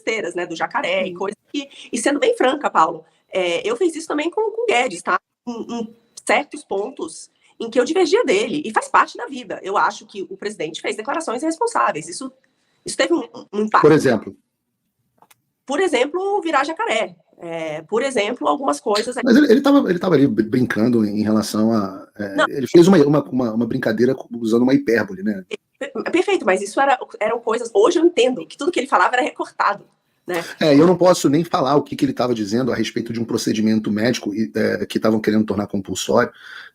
besteiras, né, do jacaré e coisas que... E sendo bem franca, Paulo, eu fiz isso também com o Guedes, tá? Em certos pontos em que eu divergia dele, e faz parte da vida. Eu acho que o presidente fez declarações irresponsáveis. Isso teve um impacto. Por exemplo? Por exemplo, virar jacaré. Por exemplo, algumas coisas... Mas ele tava ali brincando em relação a... ele fez uma brincadeira usando uma hipérbole, né? Perfeito, mas isso eram coisas... Hoje eu entendo que tudo que ele falava era recortado. Né? Eu não posso nem falar o que ele estava dizendo a respeito de um procedimento médico que estavam querendo tornar compulsório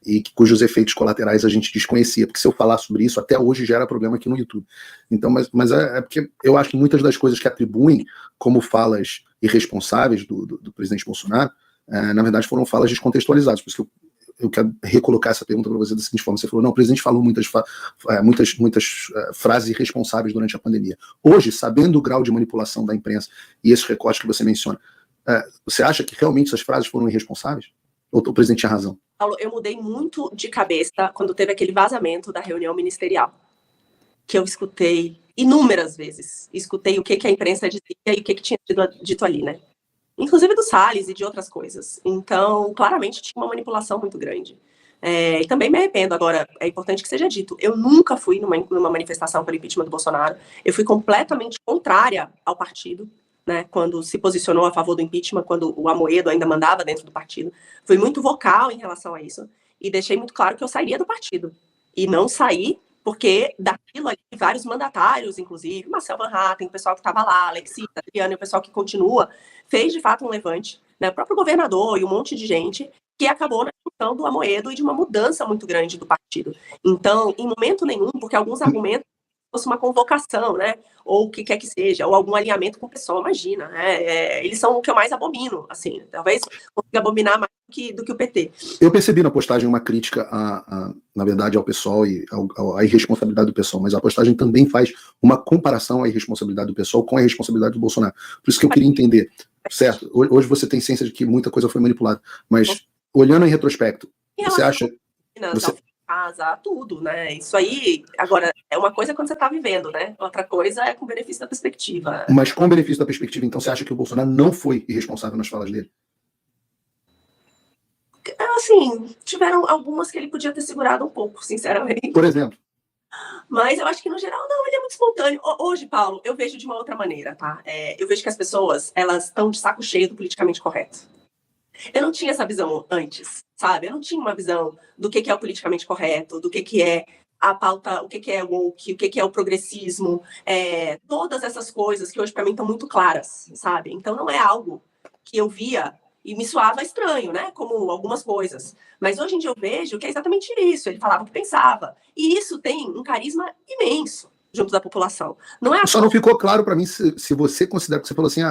e cujos efeitos colaterais a gente desconhecia, porque se eu falar sobre isso, até hoje gera problema aqui no YouTube. Então, mas é porque eu acho que muitas das coisas que atribuem como falas irresponsáveis do presidente Bolsonaro, na verdade foram falas descontextualizadas, por isso que eu quero recolocar essa pergunta para você da seguinte forma. Você falou, não, o presidente falou muitas frases irresponsáveis durante a pandemia. Hoje, sabendo o grau de manipulação da imprensa e esse recorte que você menciona, você acha que realmente essas frases foram irresponsáveis? Ou o presidente tinha razão? Paulo, eu mudei muito de cabeça quando teve aquele vazamento da reunião ministerial, que eu escutei inúmeras vezes. Escutei o que a imprensa dizia e o que tinha sido dito ali, né? Inclusive do Salles e de outras coisas. Então, claramente, tinha uma manipulação muito grande. E também me arrependo. Agora, é importante que seja dito, eu nunca fui numa manifestação pelo impeachment do Bolsonaro. Eu fui completamente contrária ao partido, né, quando se posicionou a favor do impeachment, quando o Amoedo ainda mandava dentro do partido. Fui muito vocal em relação a isso e deixei muito claro que eu sairia do partido. E não saí porque daquilo ali, vários mandatários, inclusive, Marcel Van Hatten, o pessoal que estava lá, Alexita, Adriana, e o pessoal que continua, fez de fato um levante, né, o próprio governador e um monte de gente, que acabou na questão do Amoedo e de uma mudança muito grande do partido. Então, em momento nenhum, porque alguns argumentos fosse uma convocação, né, ou o que quer que seja, ou algum alinhamento com o pessoal, imagina, né, eles são o que eu mais abomino, assim, talvez consiga abominar mais do que o PT. Eu percebi na postagem uma crítica, na verdade, ao pessoal e à irresponsabilidade do pessoal, mas a postagem também faz uma comparação à irresponsabilidade do pessoal com a irresponsabilidade do Bolsonaro. Por isso que eu queria entender, certo? Hoje você tem ciência de que muita coisa foi manipulada, mas olhando em retrospecto, você acha... Casa, tudo, né? Isso aí, agora, é uma coisa quando você está vivendo, né? Outra coisa é com benefício da perspectiva. Mas com benefício da perspectiva, então você acha que o Bolsonaro não foi irresponsável nas falas dele? Assim, tiveram algumas que ele podia ter segurado um pouco, sinceramente. Por exemplo? Mas eu acho que, no geral, não, ele é muito espontâneo. Hoje, Paulo, eu vejo de uma outra maneira, tá? Eu vejo que as pessoas, elas estão de saco cheio do politicamente correto. Eu não tinha essa visão antes, sabe? Eu não tinha uma visão do que é o politicamente correto, do que é a pauta, o que é o woke, o que é o progressismo, todas essas coisas que hoje para mim estão muito claras, sabe? Então não é algo que eu via e me soava estranho, né? Como algumas coisas. Mas hoje em dia eu vejo que é exatamente isso. Ele falava o que pensava. E isso tem um carisma imenso junto da população. Não é Só não ficou claro para mim se você considera que você falou assim,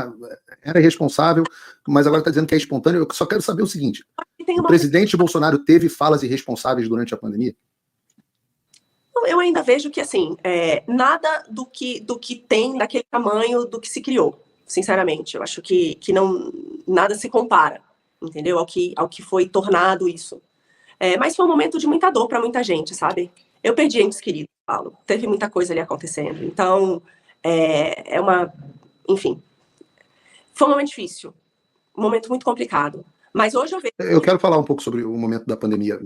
era irresponsável, mas agora está dizendo que é espontâneo. Eu só quero saber o seguinte, o presidente Bolsonaro teve falas irresponsáveis durante a pandemia? Eu ainda vejo que, assim, nada do que tem daquele tamanho do que se criou, sinceramente. Eu acho que não, nada se compara, entendeu? Ao que foi tornado isso. Mas foi um momento de muita dor para muita gente, sabe? Eu perdi entes queridos, Paulo. Teve muita coisa ali acontecendo. Então, enfim, foi um momento difícil, um momento muito complicado. Mas hoje eu vejo... Eu quero falar um pouco sobre o momento da pandemia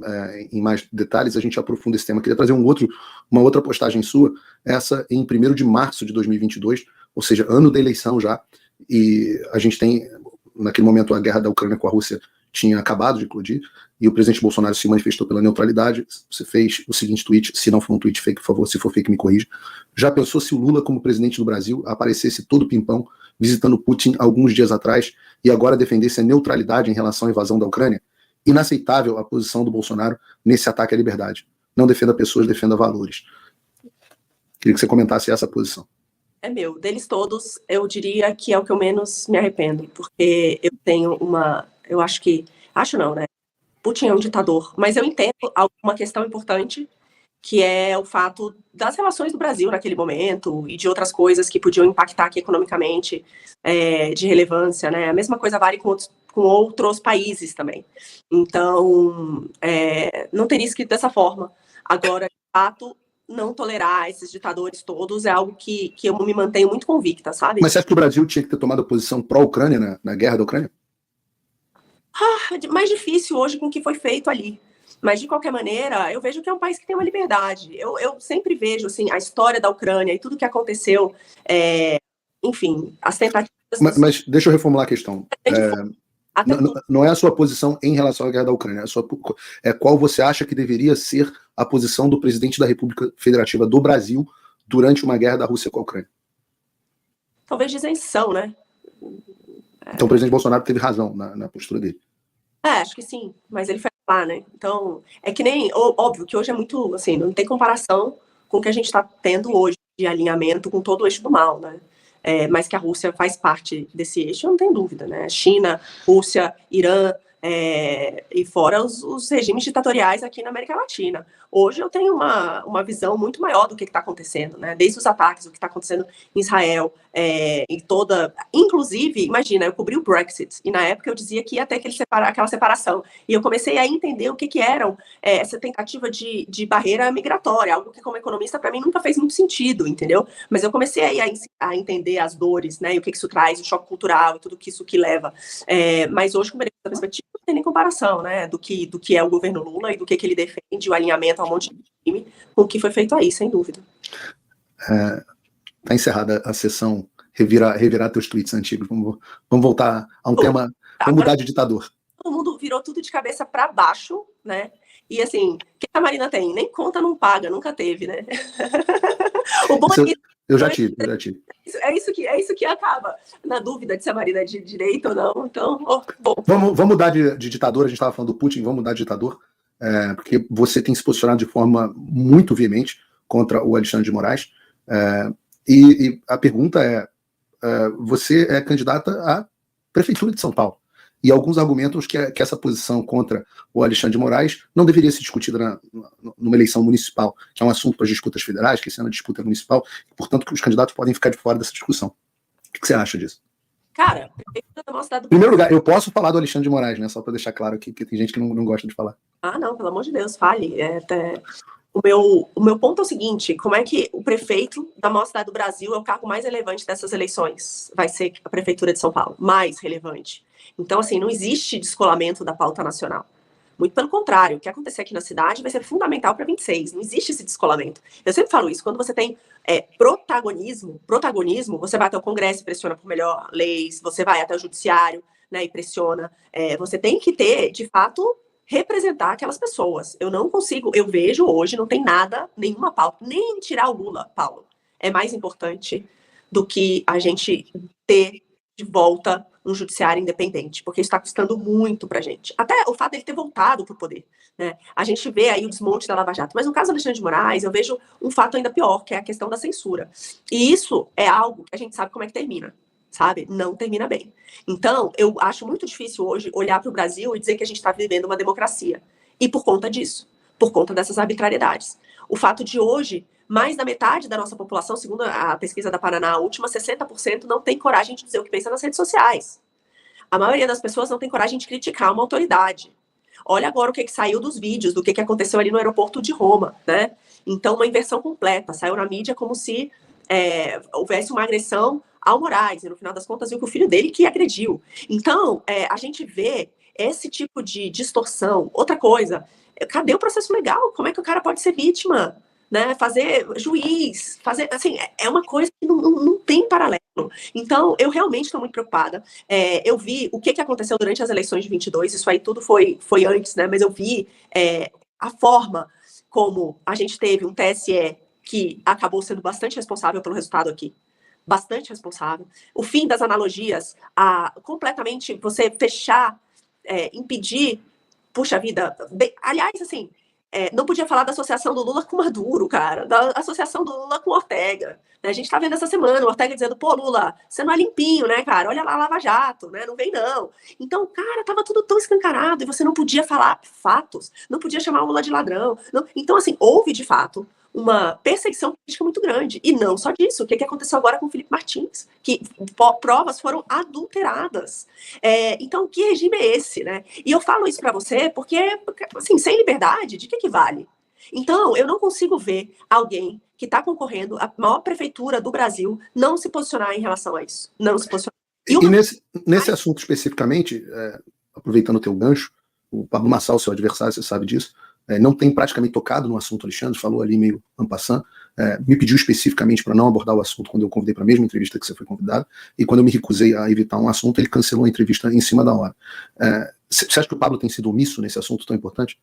em mais detalhes, a gente aprofunda esse tema. Eu queria trazer uma outra postagem sua, essa em 1º de março de 2022, ou seja, ano da eleição já, e a gente tem, naquele momento, a guerra da Ucrânia com a Rússia tinha acabado de eclodir, e o presidente Bolsonaro se manifestou pela neutralidade. Você fez o seguinte tweet, se não for um tweet fake, por favor, se for fake, me corrija. Já pensou se o Lula, como presidente do Brasil, aparecesse todo pimpão, visitando Putin alguns dias atrás, e agora defendesse a neutralidade em relação à invasão da Ucrânia? Inaceitável a posição do Bolsonaro nesse ataque à liberdade. Não defenda pessoas, defenda valores. Queria que você comentasse essa posição. Deles todos, eu diria que é o que eu menos me arrependo, porque eu tenho eu acho não, né? Putin é um ditador, mas eu entendo uma questão importante, que é o fato das relações do Brasil naquele momento e de outras coisas que podiam impactar aqui economicamente, de relevância, né? A mesma coisa vale com outros países também. Então, não teria escrito dessa forma. Agora, de fato, não tolerar esses ditadores todos é algo que eu me mantenho muito convicta, sabe? Mas você acha que o Brasil tinha que ter tomado posição pró-Ucrânia na guerra da Ucrânia? Mais difícil hoje com o que foi feito ali. Mas, de qualquer maneira, eu vejo que é um país que tem uma liberdade. Eu sempre vejo assim, a história da Ucrânia e tudo que aconteceu, enfim, as tentativas... Mas deixa eu reformular a questão. Não é a sua posição em relação à guerra da Ucrânia, é qual você acha que deveria ser a posição do presidente da República Federativa do Brasil durante uma guerra da Rússia com a Ucrânia? Talvez de isenção, né? Então o presidente Bolsonaro teve razão na postura dele. Acho que sim, mas ele foi lá, né? Então, é que nem, óbvio que hoje é muito, assim, não tem comparação com o que a gente está tendo hoje de alinhamento com todo o eixo do mal, né? Mas que a Rússia faz parte desse eixo, não tem dúvida, né? China, Rússia, Irã, e fora os regimes ditatoriais aqui na América Latina. Hoje eu tenho uma visão muito maior do que está acontecendo, né? Desde os ataques, o que está acontecendo em Israel, em toda... Inclusive, imagina, eu cobri o Brexit, e na época eu dizia que ia ter aquela separação. E eu comecei a entender o que eram essa tentativa de barreira migratória, algo que como economista para mim nunca fez muito sentido, entendeu? Mas eu comecei a entender as dores, né? E o que isso traz, o choque cultural e tudo que isso que leva. Mas hoje, com a perspectiva, não tem nem comparação, né? Do que é o governo Lula e do que ele defende, o alinhamento a um monte de time, com o que foi feito aí, sem dúvida. Tá encerrada a sessão revirar teus tweets antigos. Vamos voltar a um tema. Vamos mudar de ditador. Todo mundo virou tudo de cabeça para baixo, né? E assim, o que a Marina tem? Nem conta não paga, nunca teve, né? O bom eu já tive. É isso que acaba. Na dúvida de se a Marina é de direita ou não. Então, bom. Vamos mudar de ditador. A gente estava falando do Putin, vamos mudar de ditador. Porque você tem se posicionado de forma muito veemente contra o Alexandre de Moraes. E a pergunta você é candidata à Prefeitura de São Paulo. E alguns argumentos que essa posição contra o Alexandre de Moraes não deveria ser discutida numa eleição municipal, que é um assunto para as disputas federais, que esse ano a disputa é municipal, e, portanto, que os candidatos podem ficar de fora dessa discussão. O que você acha disso? Cara, em primeiro lugar, eu posso falar do Alexandre de Moraes, né? Só para deixar claro aqui, que tem gente que não gosta de falar. Não, pelo amor de Deus, fale. O meu ponto é o seguinte: como é que o prefeito da maior cidade do Brasil é o cargo mais relevante dessas eleições? Vai ser a Prefeitura de São Paulo, mais relevante. Então, assim, não existe descolamento da pauta nacional. Muito pelo contrário, o que acontecer aqui na cidade vai ser fundamental para 26. Não existe esse descolamento. Eu sempre falo isso, quando você tem protagonismo, você vai até o Congresso e pressiona por melhor leis, você vai até o Judiciário, né, e pressiona. Você tem que ter, de fato, representar aquelas pessoas. Eu não consigo, eu vejo hoje, não tem nada, nenhuma pauta, nem tirar o Lula, Paulo, é mais importante do que a gente ter de volta um judiciário independente, porque isso está custando muito para a gente. Até o fato dele ter voltado para o poder, né? A gente vê aí o desmonte da Lava Jato, mas no caso do Alexandre de Moraes, eu vejo um fato ainda pior, que é a questão da censura. E isso é algo que a gente sabe como é que termina, sabe? Não termina bem. Então, eu acho muito difícil hoje olhar para o Brasil e dizer que a gente está vivendo uma democracia. E por conta disso, por conta dessas arbitrariedades. O fato de hoje, mais da metade da nossa população, segundo a pesquisa da Paraná, a última, 60% não tem coragem de dizer o que pensa nas redes sociais. A maioria das pessoas não tem coragem de criticar uma autoridade. Olha agora o que saiu dos vídeos, do que aconteceu ali no aeroporto de Roma, né? Então, uma inversão completa. Saiu na mídia como se houvesse uma agressão ao Moraes, e no final das contas viu que o filho dele que agrediu. Então, a gente vê esse tipo de distorção. Outra coisa, cadê o processo legal? Como é que o cara pode ser vítima? Né? Fazer juiz, assim, é uma coisa que não tem paralelo. Então, eu realmente estou muito preocupada. Eu vi o que aconteceu durante as eleições de 22, isso aí tudo foi antes, né? Mas eu vi a forma como a gente teve um TSE que acabou sendo bastante responsável pelo resultado aqui. Bastante responsável. O fim das analogias, completamente você fechar, impedir, puxa vida. Aliás, assim, não podia falar da associação do Lula com Maduro, cara, da associação do Lula com Ortega. A gente tá vendo essa semana o Ortega dizendo, pô, Lula, você não é limpinho, né, cara? Olha lá a Lava Jato, né? Não vem, não. Então, cara, tava tudo tão escancarado e você não podia falar fatos, não podia chamar o Lula de ladrão. Não. Então, assim, houve, de fato, uma perseguição política muito grande. E não só disso. O que aconteceu agora com o Felipe Martins? Que provas foram adulteradas. Então, que regime é esse, né? E eu falo isso para você porque, assim, sem liberdade, de que vale? Então, eu não consigo ver alguém que está concorrendo à maior prefeitura do Brasil não se posicionar em relação a isso. Não se posicionar. E nesse assunto especificamente, aproveitando o teu gancho, o Pablo Marçal, seu adversário, você sabe disso, não tem praticamente tocado no assunto. Alexandre falou ali meio en passant, me pediu especificamente para não abordar o assunto quando eu convidei para a mesma entrevista que você foi convidado, e quando eu me recusei a evitar um assunto, ele cancelou a entrevista em cima da hora. Você acha que o Pablo tem sido omisso nesse assunto tão importante?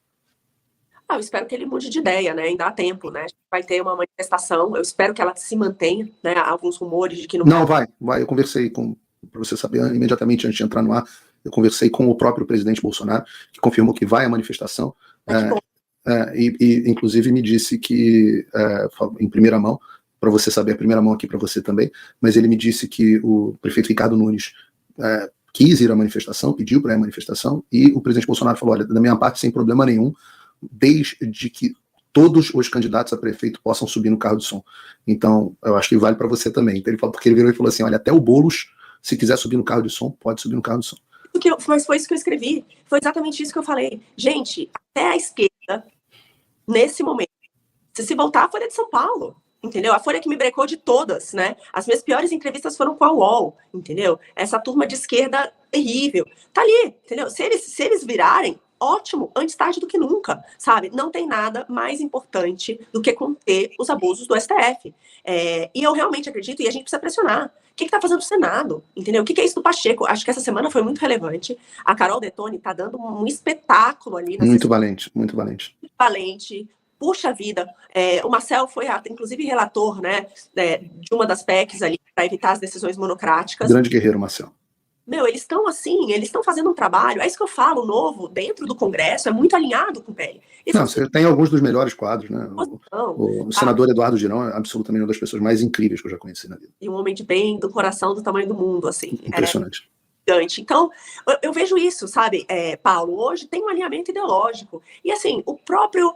Eu espero que ele mude de ideia, né? Ainda há tempo, né? Vai ter uma manifestação, eu espero que ela se mantenha, né? Há alguns rumores de que não vai. Eu conversei para você saber, imediatamente antes de entrar no ar, eu conversei com o próprio presidente Bolsonaro, que confirmou que vai à manifestação, e inclusive me disse que, em primeira mão, para você saber, a primeira mão aqui para você também, mas ele me disse que o prefeito Ricardo Nunes quis ir à manifestação, pediu para ir à manifestação, e o presidente Bolsonaro falou, olha, da minha parte, sem problema nenhum, desde que todos os candidatos a prefeito possam subir no carro de som. Então, eu acho que vale para você também. Então, porque ele virou e falou assim, olha, até o Boulos, se quiser subir no carro de som, pode subir no carro de som. Mas foi isso que eu escrevi. Foi exatamente isso que eu falei. Gente, até a esquerda, nesse momento, se voltar a Folha de São Paulo, entendeu? A Folha que me brecou de todas, né? As minhas piores entrevistas foram com a UOL, entendeu? Essa turma de esquerda terrível. Tá ali, entendeu? Se eles virarem, ótimo, antes tarde do que nunca, sabe? Não tem nada mais importante do que conter os abusos do STF. E eu realmente acredito, e a gente precisa pressionar. O que está fazendo o Senado? Entendeu? O que é isso do Pacheco? Acho que essa semana foi muito relevante. A Carol Detoni está dando um espetáculo ali. Muito valente, muito valente. Valente. Puxa vida, o Marcel foi, inclusive, relator, né, de uma das PECs ali, para evitar as decisões monocráticas. Grande guerreiro, Marcel. Eles estão assim, eles estão fazendo um trabalho, é isso que eu falo, novo, dentro do Congresso, é muito alinhado com o PL. Você tem alguns dos melhores quadros, né? O senador Eduardo Girão é absolutamente uma das pessoas mais incríveis que eu já conheci na vida. E um homem de bem, do coração, do tamanho do mundo, assim. Impressionante. Então, eu vejo isso, sabe, Paulo, hoje tem um alinhamento ideológico. E, assim, o próprio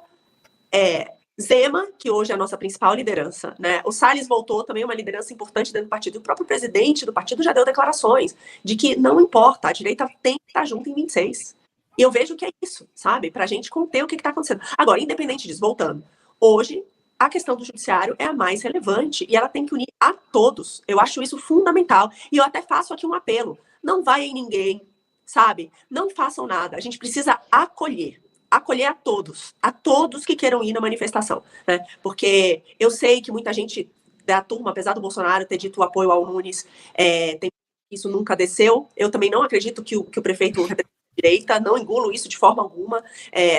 Zema, que hoje é a nossa principal liderança, né? O Salles voltou, também uma liderança importante dentro do partido. E o próprio presidente do partido já deu declarações de que não importa, a direita tem que estar junto em 26. E eu vejo que é isso, sabe? Pra gente conter o que está acontecendo. Agora, independente disso, voltando. Hoje, a questão do judiciário é a mais relevante e ela tem que unir a todos. Eu acho isso fundamental. E eu até faço aqui um apelo. Não vai em ninguém, sabe? Não façam nada. A gente precisa acolher a todos que queiram ir na manifestação, né? Porque eu sei que muita gente da turma, apesar do Bolsonaro ter dito o apoio ao Nunes, isso nunca desceu. Eu também não acredito que o prefeito representa a direita, não engulo isso de forma alguma.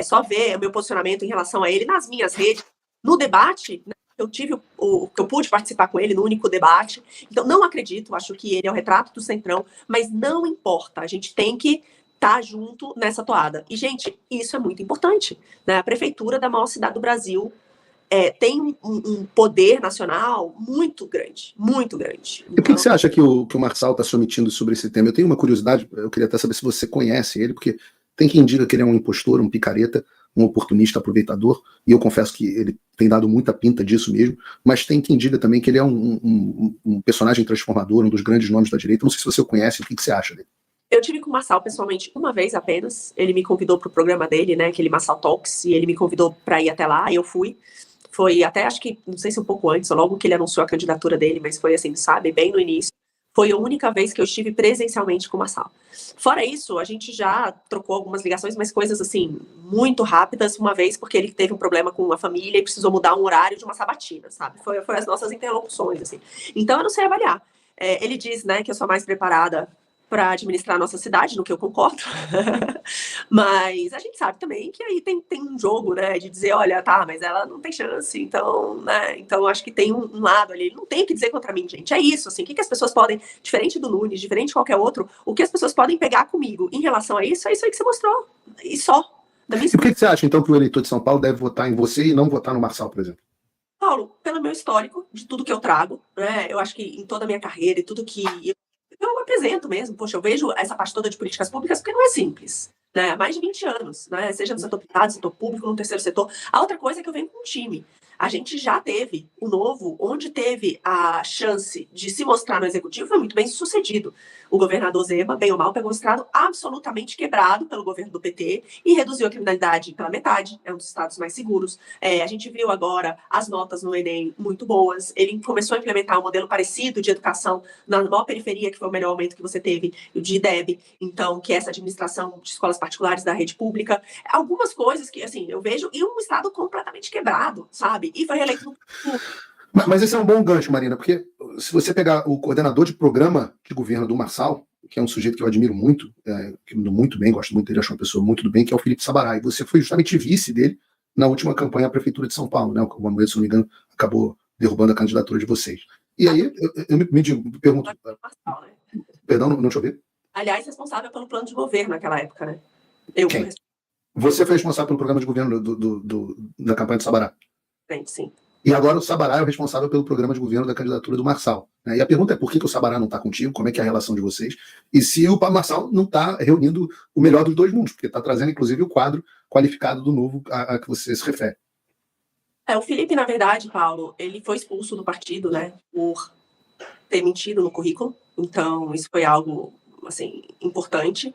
Só ver o meu posicionamento em relação a ele nas minhas redes, no debate, né? Eu tive que eu pude participar com ele no único debate. Então, não acredito, acho que ele é o retrato do Centrão, mas não importa, a gente tem que estar junto nessa toada. E, gente, isso é muito importante, né? A prefeitura da maior cidade do Brasil tem um poder nacional muito grande, muito grande. E por que você acha que o Marçal está se omitindo sobre esse tema? Eu tenho uma curiosidade, eu queria até saber se você conhece ele, porque tem quem diga que ele é um impostor, um picareta, um oportunista, aproveitador, e eu confesso que ele tem dado muita pinta disso mesmo, mas tem quem diga também que ele é um personagem transformador, um dos grandes nomes da direita. Não sei se você o conhece, o que você acha dele? Eu tive com o Marçal pessoalmente uma vez apenas. Ele me convidou para o programa dele, né, aquele Marçal Talks, e ele me convidou para ir até lá, e eu fui. Foi até, acho que, não sei se um pouco antes, ou logo que ele anunciou a candidatura dele, mas foi assim, sabe, bem no início. Foi a única vez que eu estive presencialmente com o Marçal. Fora isso, a gente já trocou algumas ligações, mas coisas assim, muito rápidas, uma vez porque ele teve um problema com a família e precisou mudar um horário de uma sabatina, sabe? Foi as nossas interlocuções, assim. Então, eu não sei avaliar. Ele diz, né, que eu sou mais preparada para administrar a nossa cidade, no que eu concordo. Mas a gente sabe também que aí tem um jogo, né, de dizer, olha, tá, mas ela não tem chance, então, né, então acho que tem um lado ali, ele não tem o que dizer contra mim, gente, é isso, assim, o que as pessoas podem, diferente do Nunes, diferente de qualquer outro, o que as pessoas podem pegar comigo em relação a isso, é isso aí que você mostrou, e só. E por que você acha, então, que o eleitor de São Paulo deve votar em você e não votar no Marçal, por exemplo? Paulo, pelo meu histórico, de tudo que eu trago, né, eu acho que em toda a minha carreira e tudo que eu apresento mesmo, poxa, eu vejo essa parte toda de políticas públicas porque não é simples, né, há mais de 20 anos, né, seja no setor privado, setor público, no terceiro setor. A outra coisa é que eu venho com um time. A gente já teve o Novo, onde teve a chance de se mostrar no executivo, foi muito bem sucedido. O governador Zema, bem ou mal, pegou um estado absolutamente quebrado pelo governo do PT e reduziu a criminalidade pela metade, é um dos estados mais seguros. A gente viu agora as notas no Enem muito boas, ele começou a implementar um modelo parecido de educação na maior periferia, que foi o melhor aumento que você teve, o de IDEB, então, que é essa administração de escolas particulares da rede pública. Algumas coisas que, assim, eu vejo, e um estado completamente quebrado, sabe? E foi reeleito no... Mas esse é um bom gancho, Marina, porque se você pegar o coordenador de programa de governo do Marçal, que é um sujeito que eu admiro muito, que me dou muito bem, gosto muito dele, acho uma pessoa muito do bem, que é o Felipe Sabarai. Você foi justamente vice dele na última campanha à Prefeitura de São Paulo, né? O Amoedo, se não me engano, acabou derrubando a candidatura de vocês. E aí, eu me pergunto... Perdão, não te ouvi? Aliás, responsável pelo plano de governo naquela época, né? Quem? Você foi responsável pelo programa de governo da campanha do Sabará? Sim. E agora o Sabará é o responsável pelo programa de governo da candidatura do Marçal. Né? E a pergunta é por que o Sabará não está contigo, como é que é a relação de vocês, e se o Marçal não está reunindo o melhor dos dois mundos, porque está trazendo, inclusive, o quadro qualificado do Novo a que você se refere. O Felipe, na verdade, Paulo, ele foi expulso do partido, né, por ter mentido no currículo, então isso foi algo, assim, importante.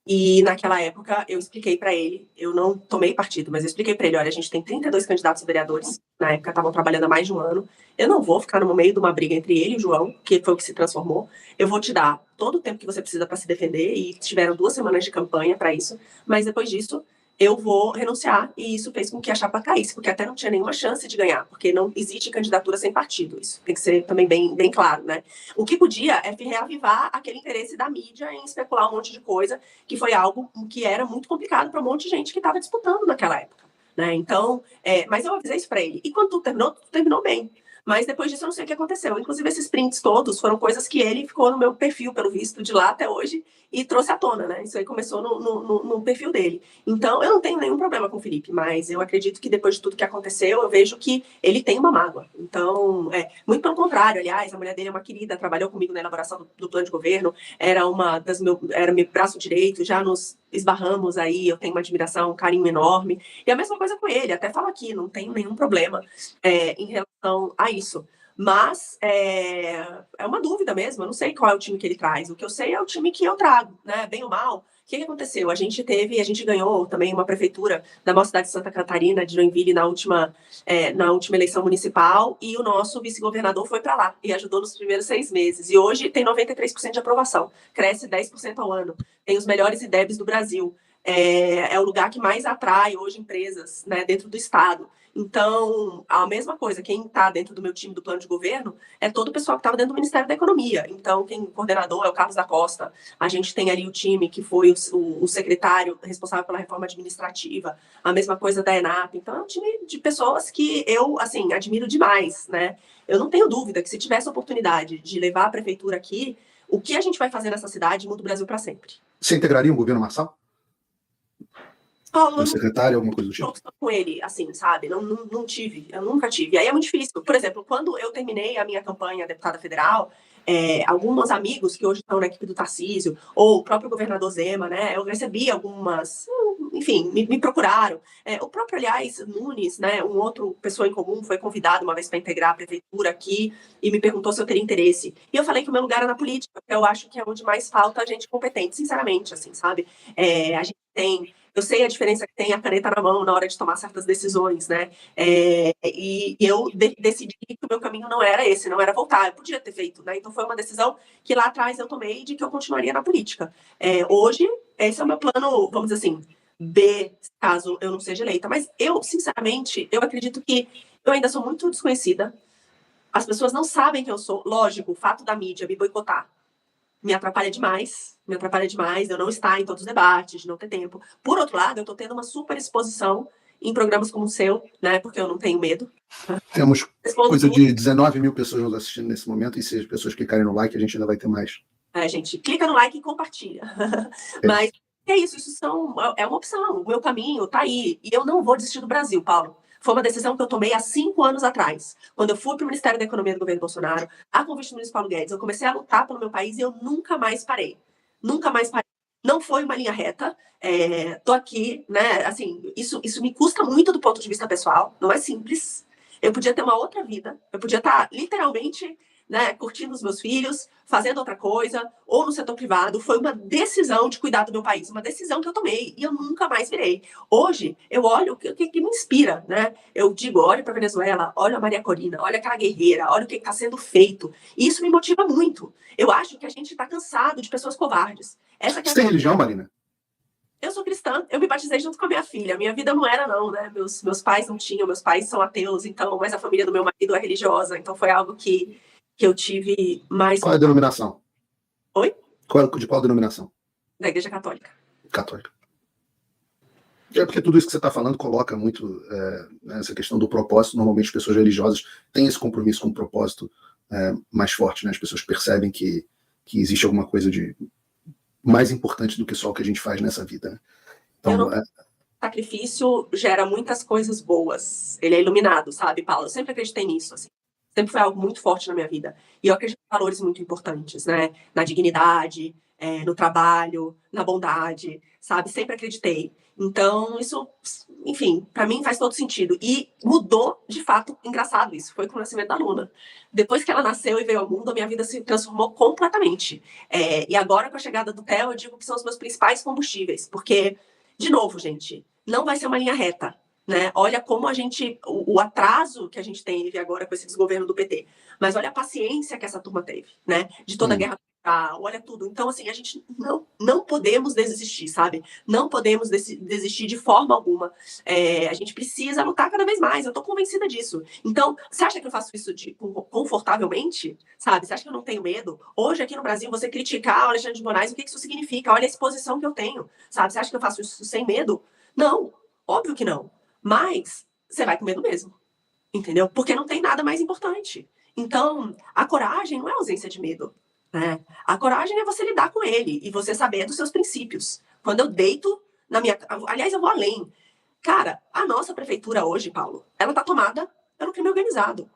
E naquela época eu expliquei para ele, eu não tomei partido, mas eu expliquei para ele, olha, a gente tem 32 candidatos a vereadores, na época estavam trabalhando há mais de um ano, eu não vou ficar no meio de uma briga entre ele e o João, que foi o que se transformou, eu vou te dar todo o tempo que você precisa para se defender, e tiveram 2 semanas de campanha para isso, mas depois disso eu vou renunciar, e isso fez com que a chapa caísse, porque até não tinha nenhuma chance de ganhar, porque não existe candidatura sem partido, isso tem que ser também bem claro, né? O que podia é reavivar aquele interesse da mídia em especular um monte de coisa, que foi algo que era muito complicado para um monte de gente que estava disputando naquela época, né? Então, mas eu avisei isso para ele, e quando tudo terminou bem. Mas depois disso eu não sei o que aconteceu. Inclusive, esses prints todos foram coisas que ele ficou no meu perfil, pelo visto, de lá até hoje, e trouxe à tona, né? Isso aí começou no perfil dele. Então, eu não tenho nenhum problema com o Felipe, mas eu acredito que depois de tudo que aconteceu, eu vejo que ele tem uma mágoa. Então, muito pelo contrário, aliás, a mulher dele é uma querida, trabalhou comigo na elaboração do plano de governo, era meu braço direito, já nos esbarramos aí, eu tenho uma admiração, um carinho enorme. E a mesma coisa com ele, até falo aqui, não tenho nenhum problema em relação a isso. Mas é uma dúvida mesmo, eu não sei qual é o time que ele traz. O que eu sei é o time que eu trago, né? Bem ou mal. O que aconteceu? A gente ganhou também uma prefeitura da nossa cidade de Santa Catarina, de Joinville, na última eleição municipal, e o nosso vice-governador foi para lá e ajudou nos primeiros 6 meses. E hoje tem 93% de aprovação, cresce 10% ao ano, tem os melhores IDEBs do Brasil. É o lugar que mais atrai hoje empresas, né, dentro do estado. Então, a mesma coisa, quem está dentro do meu time do plano de governo é todo o pessoal que estava dentro do Ministério da Economia. Então, o coordenador é o Carlos da Costa, a gente tem ali o time que foi o secretário responsável pela reforma administrativa, a mesma coisa da ENAP. Então, é um time de pessoas que eu, assim, admiro demais, né? Eu não tenho dúvida que se tivesse a oportunidade de levar a prefeitura aqui, o que a gente vai fazer nessa cidade muda o Brasil para sempre. Você integraria um governo Marçal? Paulo, o secretário, alguma coisa do tipo? Com ele, assim, sabe? Não tive, eu nunca tive. Aí é muito difícil. Por exemplo, quando eu terminei a minha campanha a deputada federal, alguns amigos que hoje estão na equipe do Tarcísio, ou o próprio governador Zema, né? Eu recebi algumas, enfim, me procuraram. O próprio, aliás, Nunes, né? Um outro pessoa em comum foi convidado uma vez para integrar a prefeitura aqui e me perguntou se eu teria interesse. E eu falei que o meu lugar era na política, porque eu acho que é onde mais falta gente competente, sinceramente, assim, sabe? A gente tem... Eu sei a diferença que tem a caneta na mão na hora de tomar certas decisões, né? E eu decidi que o meu caminho não era esse, não era voltar. Eu podia ter feito, né? Então foi uma decisão que lá atrás eu tomei de que eu continuaria na política. Hoje, esse é o meu plano, vamos dizer assim, B, caso eu não seja eleita. Mas eu, sinceramente, eu acredito que eu ainda sou muito desconhecida. As pessoas não sabem quem eu sou. Lógico, o fato da mídia me boicotar me atrapalha demais, eu não estar em todos os debates, de não ter tempo. Por outro lado, eu estou tendo uma super exposição em programas como o seu, né, porque eu não tenho medo. Temos coisa de 19 mil pessoas nos assistindo nesse momento, e se as pessoas clicarem no like, a gente ainda vai ter mais. Gente, clica no like e compartilha. Mas é isso é uma opção, o meu caminho está aí, e eu não vou desistir do Brasil, Paulo. Foi uma decisão que eu tomei há 5 anos atrás, quando eu fui para o Ministério da Economia do governo Bolsonaro, a convite do ministro Paulo Guedes. Eu comecei a lutar pelo meu país e eu nunca mais parei. Nunca mais parei. Não foi uma linha reta. Tô aqui, né? Assim, isso me custa muito do ponto de vista pessoal. Não é simples. Eu podia ter uma outra vida, eu podia estar literalmente, né, curtindo os meus filhos, fazendo outra coisa, ou no setor privado. Foi uma decisão de cuidar do meu país, uma decisão que eu tomei e eu nunca mais virei. Hoje, eu olho o que me inspira, né? Eu digo, olho para a Venezuela, olho a Maria Corina, olho aquela guerreira, olho o que está sendo feito. E isso me motiva muito. Eu acho que a gente está cansado de pessoas covardes. Você tem religião, Marina? Eu sou cristã, eu me batizei junto com a minha filha. Minha vida não era, não, né? Meus pais não tinham, meus pais são ateus, então, mas a família do meu marido é religiosa, então foi algo que eu tive mais. Qual é a denominação? Oi? De qual denominação? Da Igreja Católica. Católica. É porque tudo isso que você está falando coloca muito essa questão do propósito. Normalmente as pessoas religiosas têm esse compromisso com o propósito mais forte, né? As pessoas percebem que existe alguma coisa de mais importante do que só o que a gente faz nessa vida, né? Então, sacrifício gera muitas coisas boas. Ele é iluminado, sabe, Paulo? Eu sempre acreditei nisso, assim. Sempre foi algo muito forte na minha vida. E eu acredito em valores muito importantes, né? Na dignidade, no trabalho, na bondade, sabe? Sempre acreditei. Então, isso, enfim, para mim faz todo sentido. E mudou, de fato, engraçado isso. Foi com o nascimento da Luna. Depois que ela nasceu e veio ao mundo, a minha vida se transformou completamente. E agora, com a chegada do Theo, eu digo que são os meus principais combustíveis. Porque, de novo, gente, não vai ser uma linha reta. Né? Olha como o atraso que a gente teve agora com esse desgoverno do PT, mas olha a paciência que essa turma teve, né? De toda a guerra, olha tudo. Então, assim, a gente não podemos desistir, sabe? Não podemos desistir de forma alguma. A gente precisa lutar cada vez mais, eu tô convencida disso. Então, você acha que eu faço isso confortavelmente? Sabe? Você acha que eu não tenho medo? Hoje, aqui no Brasil, você criticar o Alexandre de Moraes, o que isso significa? Olha a exposição que eu tenho, sabe? Você acha que eu faço isso sem medo? Não, óbvio que não. Mas você vai com medo mesmo, entendeu? Porque não tem nada mais importante. Então, a coragem não é ausência de medo, né? A coragem é você lidar com ele e você saber dos seus princípios. Quando eu deito na minha... Aliás, eu vou além. Cara, a nossa prefeitura hoje, Paulo, ela tá tomada pelo crime organizado.